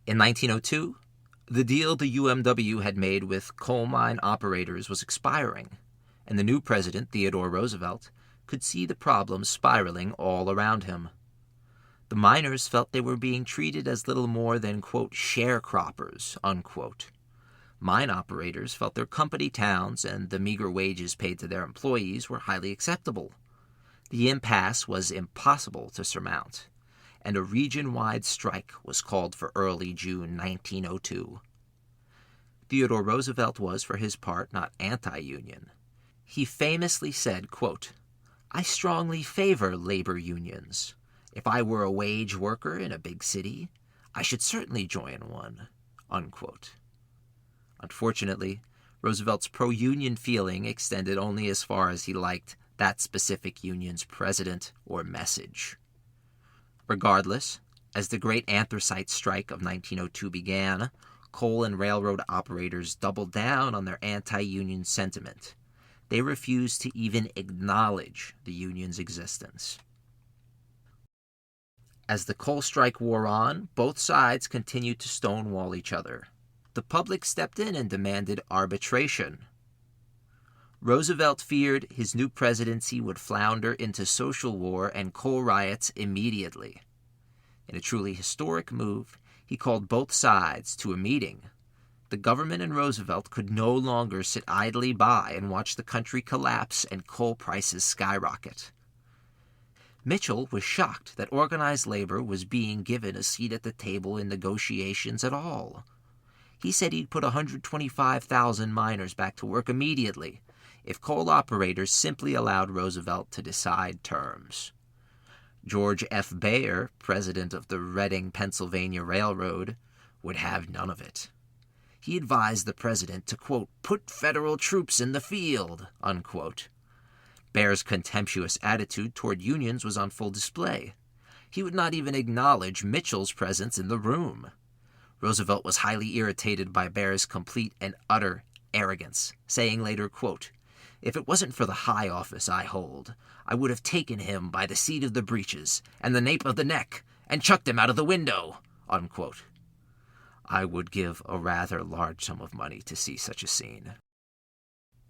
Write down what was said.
In 1902, the deal the UMW had made with coal mine operators was expiring, and the new president, Theodore Roosevelt, could see the problems spiraling all around him. The miners felt they were being treated as little more than, quote, sharecroppers, unquote. Mine operators felt their company towns and the meager wages paid to their employees were highly acceptable. The impasse was impossible to surmount, and a region-wide strike was called for early June 1902. Theodore Roosevelt was, for his part, not anti-union. He famously said, quote, "I strongly favor labor unions. If I were a wage worker in a big city, I should certainly join one," unquote. Unfortunately, Roosevelt's pro-union feeling extended only as far as he liked that specific union's president or message. Regardless, as the Great Anthracite Strike of 1902 began, coal and railroad operators doubled down on their anti-union sentiment. They refused to even acknowledge the union's existence. As the coal strike wore on, both sides continued to stonewall each other. The public stepped in and demanded arbitration. Roosevelt feared his new presidency would flounder into social war and coal riots immediately. In a truly historic move, he called both sides to a meeting. The government and Roosevelt could no longer sit idly by and watch the country collapse and coal prices skyrocket. Mitchell was shocked that organized labor was being given a seat at the table in negotiations at all. He said he'd put 125,000 miners back to work immediately if coal operators simply allowed Roosevelt to decide terms. George F. Bayer, president of the Reading, Pennsylvania Railroad, would have none of it. He advised the president to, quote, "put federal troops in the field," unquote. Bayer's contemptuous attitude toward unions was on full display. He would not even acknowledge Mitchell's presence in the room. Roosevelt was highly irritated by Bayer's complete and utter arrogance, saying later, quote, "If it wasn't for the high office I hold, I would have taken him by the seat of the breeches and the nape of the neck and chucked him out of the window," unquote. I would give a rather large sum of money to see such a scene.